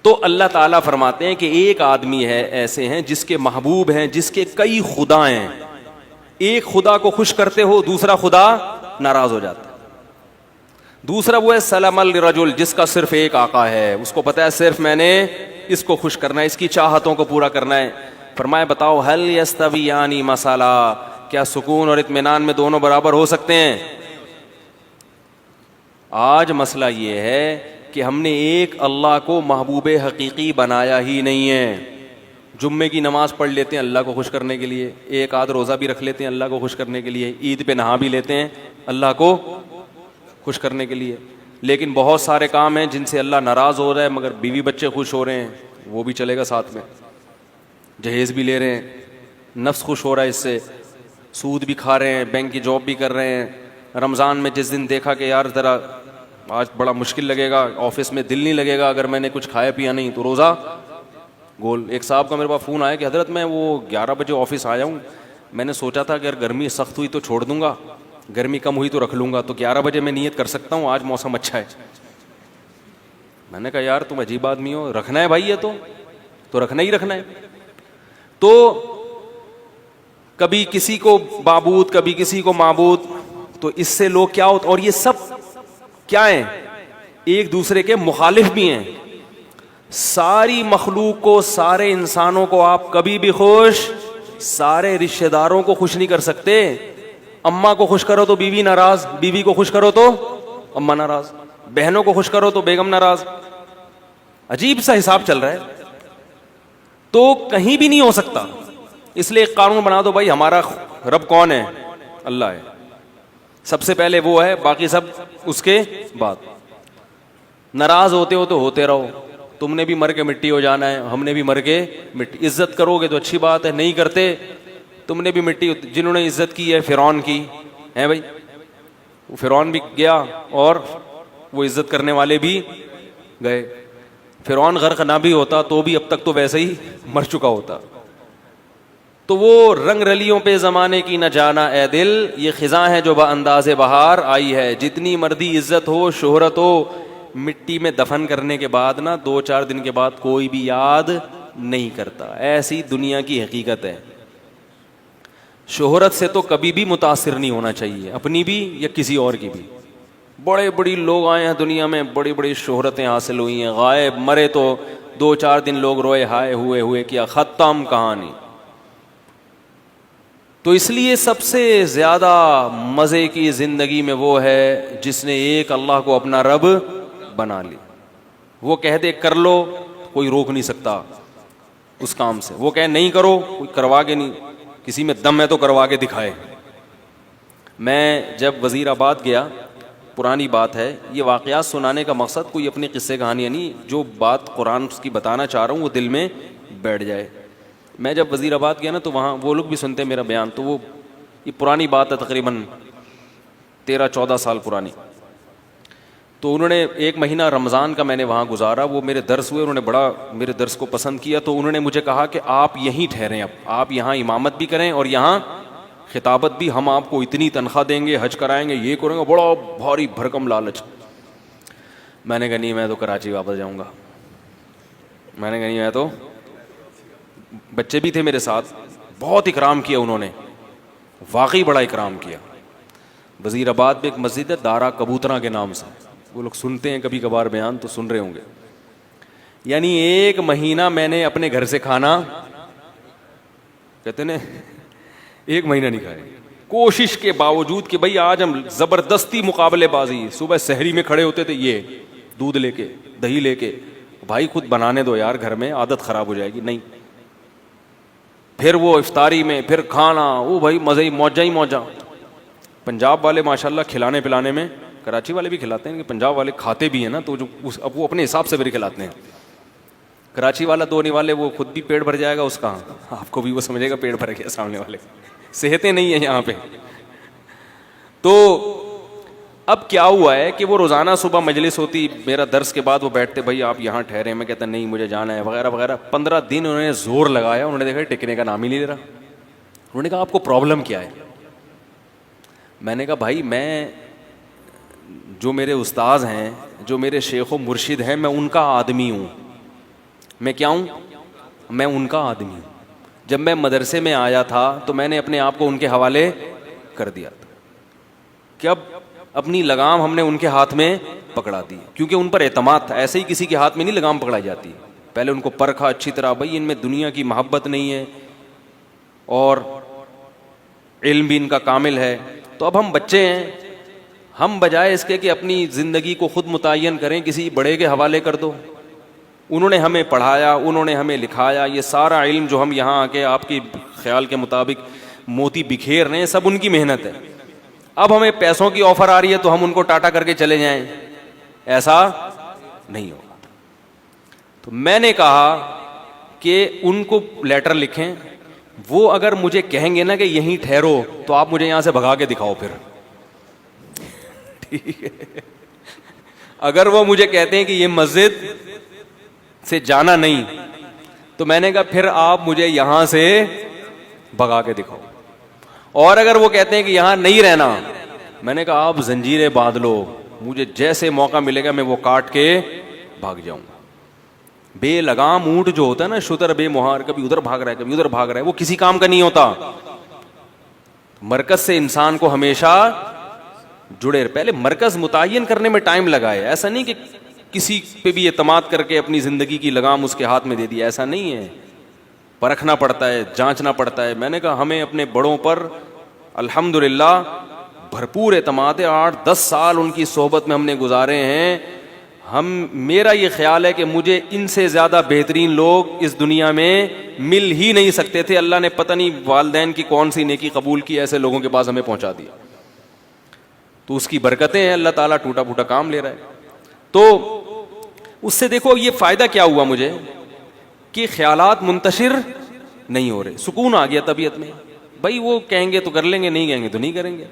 تو اللہ تعالیٰ فرماتے ہیں کہ ایک آدمی ہے ایسے ہیں جس کے محبوب ہیں, جس کے کئی خدا ہیں, ایک خدا کو خوش کرتے ہو دوسرا خدا ناراض ہو جاتا ہے. دوسرا وہ ہے سلام الرجل, جس کا صرف ایک آقا ہے, اس کو پتا ہے صرف میں نے اس کو خوش کرنا ہے, اس کی چاہتوں کو پورا کرنا ہے. فرمایا بتاؤ هل یستویان مثلا, کیا سکون اور اطمینان میں دونوں برابر ہو سکتے ہیں؟ آج مسئلہ یہ ہے کہ ہم نے ایک اللہ کو محبوب حقیقی بنایا ہی نہیں ہے. جمعے کی نماز پڑھ لیتے ہیں اللہ کو خوش کرنے کے لیے, ایک آدھ روزہ بھی رکھ لیتے ہیں اللہ کو خوش کرنے کے لیے, عید پہ نہا بھی لیتے ہیں اللہ کو خوش کرنے کے لیے, لیکن بہت سارے کام ہیں جن سے اللہ ناراض ہو رہا ہے مگر بیوی بچے خوش ہو رہے ہیں, وہ بھی چلے گا ساتھ میں, جہیز بھی لے رہے ہیں, نفس خوش ہو رہا ہے اس سے, سود بھی کھا رہے ہیں, بینک کی جاب بھی کر رہے ہیں. رمضان میں جس دن دیکھا کہ یار ذرا آج بڑا مشکل لگے گا, آفس میں دل نہیں لگے گا اگر میں نے کچھ کھایا پیا نہیں, تو روزہ گول. ایک صاحب کا میرے پاس فون آیا کہ حضرت میں وہ 11 بجے آفس آیا ہوں, میں نے سوچا تھا کہ اگر گرمی سخت ہوئی تو چھوڑ دوں گا, گرمی کم ہوئی تو رکھ لوں گا, تو 11 بجے میں نیت کر سکتا ہوں, آج موسم اچھا ہے. میں نے کہا یار تم عجیب آدمی ہو, رکھنا ہے بھائی یہ تو رکھنا ہی رکھنا ہے. تو کبھی کسی کو معبود کبھی کسی کو معبود, تو اس سے لوگ کیا ہوتا, اور یہ سب کیا ہیں ایک دوسرے کے مخالف بھی ہیں. ساری مخلوق کو, سارے انسانوں کو آپ کبھی بھی خوش, سارے رشتہ داروں کو خوش نہیں کر سکتے. اماں کو خوش کرو تو بیوی ناراض, بیوی کو خوش کرو تو اماں ناراض, بہنوں کو خوش کرو تو بیگم ناراض. عجیب سا حساب چل رہا ہے, تو کہیں بھی نہیں ہو سکتا. اس لیے ایک قانون بنا دو بھائی, ہمارا رب کون ہے؟ اللہ ہے, سب سے پہلے وہ ہے, باقی سب اس کے بعد. ناراض ہوتے ہو تو ہوتے رہو, تم نے بھی مر کے مٹی ہو جانا ہے, ہم نے بھی مر کے مٹی. عزت کرو گے تو اچھی بات ہے, نہیں کرتے تم نے بھی مٹی. جنہوں نے عزت کی ہے فرعون کی ہے بھائی, وہ فرعون بھی گیا اور وہ عزت کرنے والے بھی گئے. فرعون غرق نہ بھی ہوتا تو بھی اب تک تو ویسے ہی مر چکا ہوتا. تو وہ رنگ رلیوں پہ زمانے کی نہ جانا اے دل, یہ خزاں ہے جو با انداز بہار آئی ہے. جتنی مردی عزت ہو شہرت ہو, مٹی میں دفن کرنے کے بعد نا 2-4 دن کے بعد کوئی بھی یاد نہیں کرتا. ایسی دنیا کی حقیقت ہے. شہرت سے تو کبھی بھی متاثر نہیں ہونا چاہیے, اپنی بھی یا کسی اور کی بھی. بڑے بڑی لوگ آئے ہیں دنیا میں, بڑی بڑی شہرتیں حاصل ہوئی ہیں, غائب مرے تو 2-4 دن لوگ روئے ہائے ہوئے کیا, ختم کہانی. تو اس لیے سب سے زیادہ مزے کی زندگی میں وہ ہے جس نے ایک اللہ کو اپنا رب بنا لی. وہ کہہ دے کر لو, کوئی روک نہیں سکتا اس کام سے. وہ کہے نہیں کرو, کوئی کروا کے نہیں, کسی میں دم ہے تو کروا کے دکھائے. میں جب وزیر آباد گیا, پرانی بات ہے, یہ واقعات سنانے کا مقصد کوئی اپنی قصے کہانیاں نہیں, جو بات قرآن کی بتانا چاہ رہا ہوں وہ دل میں بیٹھ جائے. میں جب وزیر آباد گیا نا تو وہاں وہ لوگ بھی سنتے ہیں میرا بیان, تو وہ یہ پرانی بات ہے, تقریباً 13-14 سال پرانی. تو انہوں نے 1 مہینہ رمضان کا میں نے وہاں گزارا, وہ میرے درس ہوئے, انہوں نے بڑا میرے درس کو پسند کیا. تو انہوں نے مجھے کہا کہ آپ یہیں ٹھہریں, اب آپ یہاں امامت بھی کریں اور یہاں خطابت بھی, ہم آپ کو اتنی تنخواہ دیں گے, حج کرائیں گے, یہ کریں گے. بڑا بھاری بھرکم لالچ. میں نے کہا نہیں, میں تو کراچی واپس جاؤں گا. میں نے کہا نہیں, میں تو, بچے بھی تھے میرے ساتھ, بہت اکرام کیا انہوں نے, واقعی بڑا اکرام کیا. وزیر آباد میں ایک مسجد ہے دارا کبوترا کے نام سے, وہ لوگ سنتے ہیں کبھی کبھار بیان تو سن رہے ہوں گے. یعنی 1 مہینہ میں نے اپنے گھر سے کھانا, کہتے ہیں 1 مہینہ نہیں کھائے, کوشش کے باوجود کہ بھائی آج ہم زبردستی مقابلے بازی. صبح سحری میں کھڑے ہوتے تھے, یہ دودھ لے کے دہی لے کے, بھائی خود بنانے دو یار گھر میں, عادت خراب ہو جائے گی. نہیں, پھر وہ افطاری میں پھر کھانا, وہ بھائی مزے ہی موجہ ہی موجہ. پنجاب والے ماشاءاللہ کھلانے پلانے میں, کراچی والے بھی کھلاتے ہیں, کہ پنجاب والے کھاتے بھی ہیں نا, تو جو اب وہ اپنے حساب سے بھی کھلاتے ہیں. کراچی والا 2 والے وہ خود بھی پیٹ بھر جائے گا اس کا, آپ کو بھی وہ سمجھے گا پیٹ بھر گیا, سامنے والے صحتیں نہیں ہیں یہاں پہ. تو اب کیا ہوا ہے کہ وہ روزانہ صبح مجلس ہوتی, میرا درس کے بعد وہ بیٹھتے, بھائی آپ یہاں ٹھہرے. میں کہتا نہیں مجھے جانا ہے وغیرہ وغیرہ. 15 دن انہوں نے زور لگایا, انہوں نے دیکھا ٹکنے کا نام ہی نہیں لے رہا. انہوں نے کہا آپ کو پرابلم کیا ہے؟ میں نے کہا بھائی میں, جو میرے استاذ ہیں, جو میرے شیخ و مرشد ہیں, میں ان کا آدمی ہوں, میں کیا ہوں؟ میں ان کا آدمی ہوں. جب میں مدرسے میں آیا تھا تو میں نے اپنے آپ کو ان کے حوالے کر دیا تھا کہ اب اپنی لگام ہم نے ان کے ہاتھ میں پکڑا دی, کیونکہ ان پر اعتماد تھا. ایسے ہی کسی کے ہاتھ میں نہیں لگام پکڑائی جاتی. پہلے ان کو پرکھا اچھی طرح, بھائی ان میں دنیا کی محبت نہیں ہے اور علم بھی ان کا کامل ہے. تو اب ہم بچے ہیں, ہم بجائے اس کے کہ اپنی زندگی کو خود متعین کریں, کسی بڑے کے حوالے کر دو. انہوں نے ہمیں پڑھایا, انہوں نے ہمیں لکھایا. یہ سارا علم جو ہم یہاں آ کے آپ کی خیال کے مطابق موتی بکھیر رہے ہیں, سب ان کی محنت ہے. اب ہمیں پیسوں کی آفر آ رہی ہے تو ہم ان کو ٹاٹا کر کے چلے جائیں, ایسا نہیں ہوگا. تو میں نے کہا کہ ان کو لیٹر لکھیں, وہ اگر مجھے کہیں گے نا کہ یہیں ٹھہرو تو آپ مجھے یہاں سے بھگا کے دکھاؤ پھر, ٹھیک ہے. اگر وہ مجھے کہتے ہیں کہ یہ مسجد سے جانا نہیں, تو میں نے کہا پھر آپ مجھے یہاں سے بھگا کے دکھاؤ. اور اگر وہ کہتے ہیں کہ یہاں نہیں رہنا, میں نے کہا آپ زنجیریں باندھ لو, مجھے جیسے موقع ملے گا میں وہ کاٹ کے بھاگ جاؤں گا. بے لگام اونٹ جو ہوتا ہے نا, شتر بے مہار, کبھی ادھر بھاگ رہا ہے کبھی ادھر بھاگ رہا ہے, وہ کسی کام کا نہیں ہوتا. مرکز سے انسان کو ہمیشہ جڑے. پہلے مرکز متعین کرنے میں ٹائم لگا ہے, ایسا نہیں کہ کسی پہ بھی اعتماد کر کے اپنی زندگی کی لگام اس کے ہاتھ میں دے دی, ایسا نہیں ہے. پرکھنا پڑتا ہے, جانچنا پڑتا ہے. میں نے کہا ہمیں اپنے بڑوں پر الحمدللہ بھرپور اعتماد ہے. 8-10 سال ان کی صحبت میں ہم نے گزارے ہیں. میرا یہ خیال ہے کہ مجھے ان سے زیادہ بہترین لوگ اس دنیا میں مل ہی نہیں سکتے تھے. اللہ نے پتہ نہیں والدین کی کون سی نیکی قبول کی, ایسے لوگوں کے پاس ہمیں پہنچا دیا. تو اس کی برکتیں ہیں, اللہ تعالیٰ ٹوٹا پھوٹا کام لے رہا ہے. تو اس سے دیکھو یہ فائدہ کیا ہوا مجھے کہ خیالات منتشر نہیں ہو رہے, سکون آ گیا طبیعت میں. بھائی وہ کہیں گے تو کر لیں گے, نہیں کہیں گے تو نہیں کریں گے.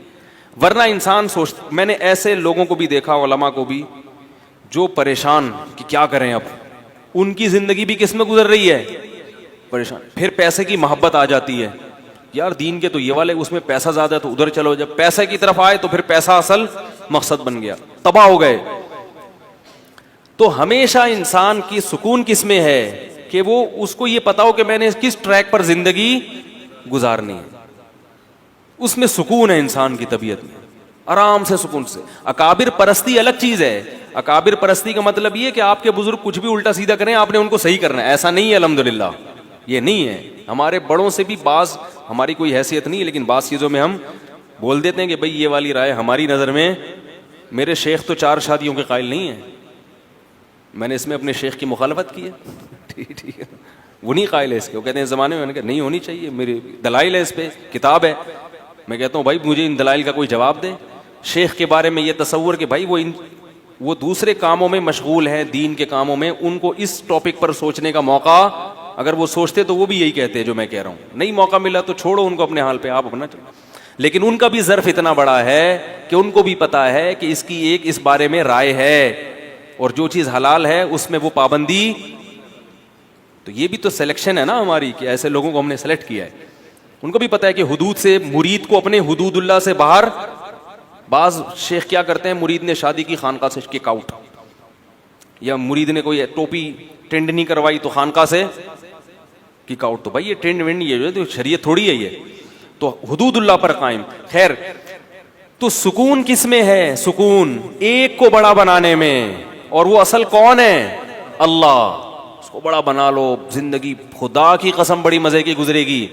ورنہ انسان سوچتا, میں نے ایسے لوگوں کو بھی دیکھا, علماء کو بھی, جو پریشان کہ کیا کریں اب, ان کی زندگی بھی کس میں گزر رہی ہے, پریشان. پھر پیسے کی محبت آ جاتی ہے, یار دین کے تو یہ والے اس میں پیسہ زیادہ ہے تو ادھر چلو. جب پیسے کی طرف آئے تو پھر پیسہ اصل مقصد بن گیا, تباہ ہو گئے. تو ہمیشہ انسان کی سکون کس میں ہے کہ وہ اس کو یہ پتا ہو کہ میں نے کس ٹریک پر زندگی گزارنی ہے. اس میں سکون ہے انسان کی طبیعت میں, آرام سے سکون سے. اکابر پرستی الگ چیز ہے. اکابر پرستی کا مطلب یہ کہ آپ کے بزرگ کچھ بھی الٹا سیدھا کریں آپ نے ان کو صحیح کرنا ہے, ایسا نہیں ہے. الحمدللہ یہ نہیں ہے. ہمارے بڑوں سے بھی بعض, ہماری کوئی حیثیت نہیں, لیکن بعض چیزوں میں ہم بول دیتے ہیں کہ بھئی یہ والی رائے ہماری نظر میں, میرے شیخ تو 4 شادیوں کے قائل نہیں ہیں, میں نے اس میں اپنے شیخ کی مخالفت کی ہے. ٹھیک ہے, وہ نہیں قائل ہے اس کے. وہ کہتے ہیں زمانے میں, میں نے کہا نہیں ہونی چاہیے, میری دلائل ہے, اس پہ کتاب ہے. میں کہتا ہوں بھائی مجھے ان دلائل کا کوئی جواب دے. شیخ کے بارے میں یہ تصور کہ بھائی وہ دوسرے کاموں میں مشغول ہیں, دین کے کاموں میں, ان کو اس ٹاپک پر سوچنے کا موقع, اگر وہ سوچتے تو وہ بھی یہی کہتے ہیں جو میں کہہ رہا ہوں. نہیں موقع ملا تو چھوڑو ان کو اپنے حال پہ, آپ اپنا چلو. لیکن ان کا بھی ظرف اتنا بڑا ہے کہ ان کو بھی پتا ہے کہ اس کی ایک اس بارے میں رائے ہے, اور جو چیز حلال ہے اس میں وہ پابندی. تو یہ بھی تو سلیکشن ہے نا ہماری, کہ ایسے لوگوں کو ہم نے سلیکٹ کیا ہے. ان کو بھی پتا ہے کہ حدود سے, مرید کو اپنے حدود اللہ سے باہر. بعض شیخ کیا کرتے ہیں, مرید نے شادی کی خانقاہ سے کک آؤٹ, یا مرید نے کوئی ٹوپی ٹرینڈ نہیں کروائی تو خانقاہ سے کک آؤٹ. تو بھائی یہ ٹرینڈ وینڈ یہ جو ہے شریعت تھوڑی ہے, یہ تو حدود اللہ پر قائم. خیر, تو سکون کس میں ہے؟ سکون ایک کو بڑا بنانے میں, اور وہ اصل کون ہے؟ اللہ. اس کو بڑا بنا لو, زندگی خدا کی قسم بڑی مزے کی گزرے گی.